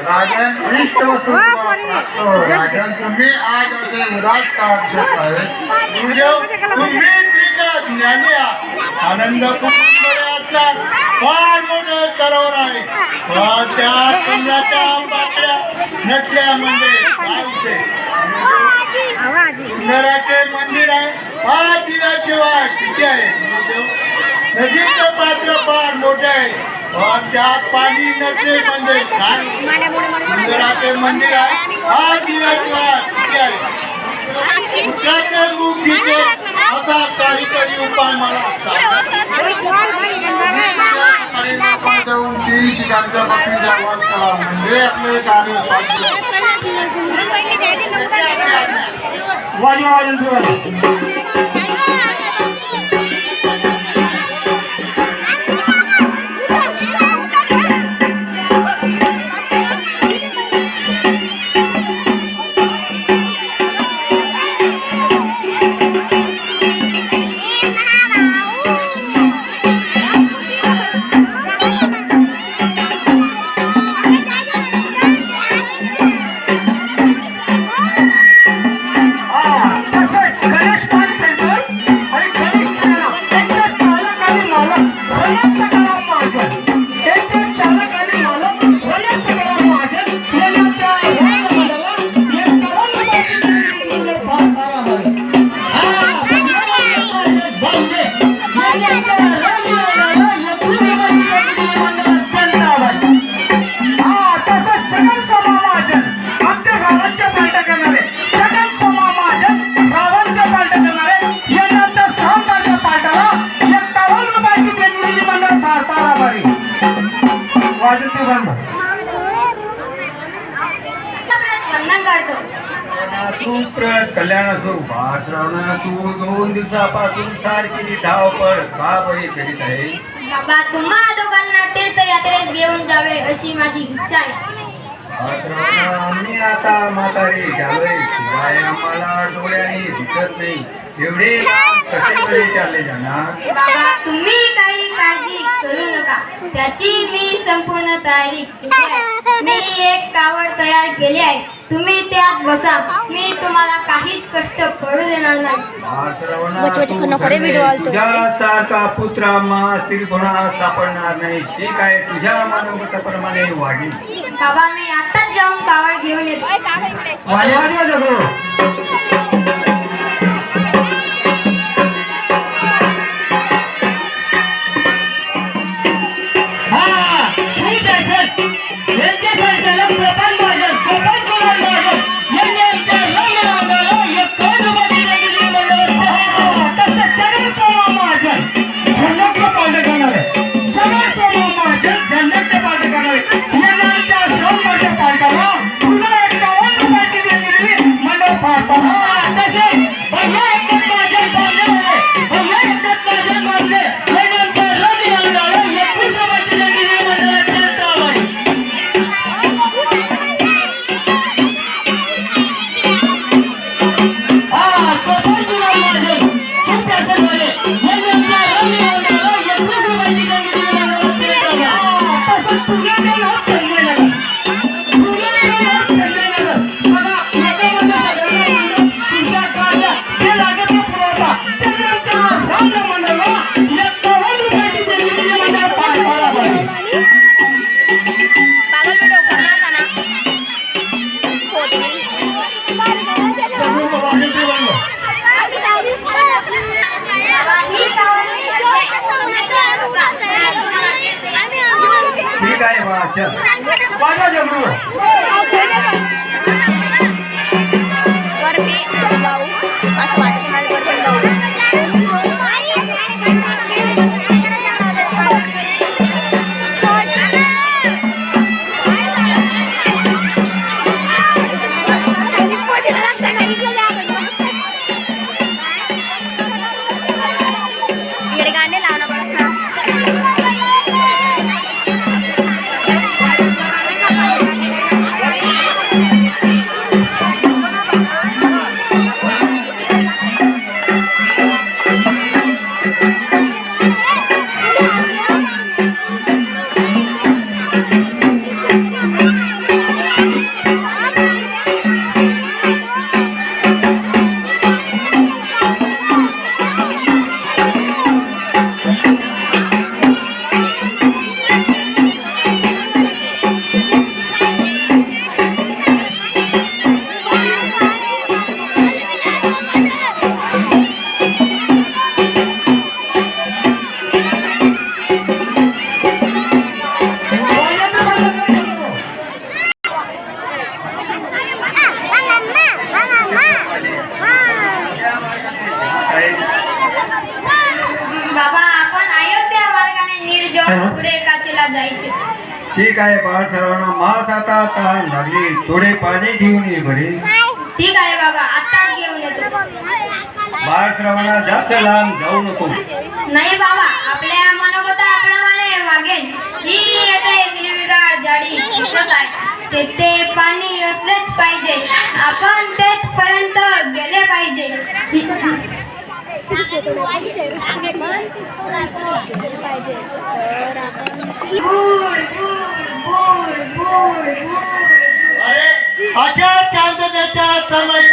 राजन इष्ट वस्तू राजन तुम्ही आज असे उदास काढत आहे तुम्ही ज्ञानी आनंद कुटुंबाचा फार मोठं सरोवर आहे त्या कमलाच्या पाकळ्या नटल्या म्हणजे सुंदराचे मंदिर आहे हा दिव्याची वाट किती आहे नदीचं पात्र फार मोठे आहे त्यात पाणी नसले म्हणजे सुंदराचे मंदिर आहे हा दिव्याची वाट किती आहे पुत्राचे रूप घेते असा काहीतरी उपाय मला म्हणजे आपले कार्य कल्याण स्वरूपात राहणार तू 2 दिवसापासून सारखी धावपळ का बळी करीत आहे बाबा तुम्हा दोघांना तीर्थयात्रेत घेऊन जावे अशी माझी इच्छा आहे आम्ही आता म्हातारी झालोय शिवाय आम्हाला डोळ्याने दिसत नाही एवढे कसे बरे चालले जाणार बाबा तुम्ही काही काळजी करू नका त्याची मी संपूर्ण तयारी केली आहे मी एक कावड तयार केली आहे तुम्ही त्यात बसा मी तुम्हाला काहीच कष्ट पडू देणार नाही तुझ्यासारखा पुत्र स्त्रीगुणा सापडणार नाही ठीक आहे तुझ्या मानवताप्रमाणे वाढी बाबा मी आताच जाऊन कावड घेऊन येतो ठीक आहे बा चल असं वाटत मला पुढे काशीला जायचे. ठीक आहे बाळ सर्वांना मास आता तहान लागली थोडे पाणी घेऊन ये बरे. ठीक आहे बाबा, आत्ताच घेऊन येतो. बाळ सर्वांना जास्त लांब जाऊ नको. नाही बाबा, आपल्या मनोगताप्रमाणे वागेन. ही येते हिरवीगार झाडी दिसत आहे. तेथे पाणी असलेच पाहिजे. आपण तेथपर्यंत गेले पाहिजे. बूड, बूड, बूड, बूड, बूड. अरे अख्या शांततेच्या समय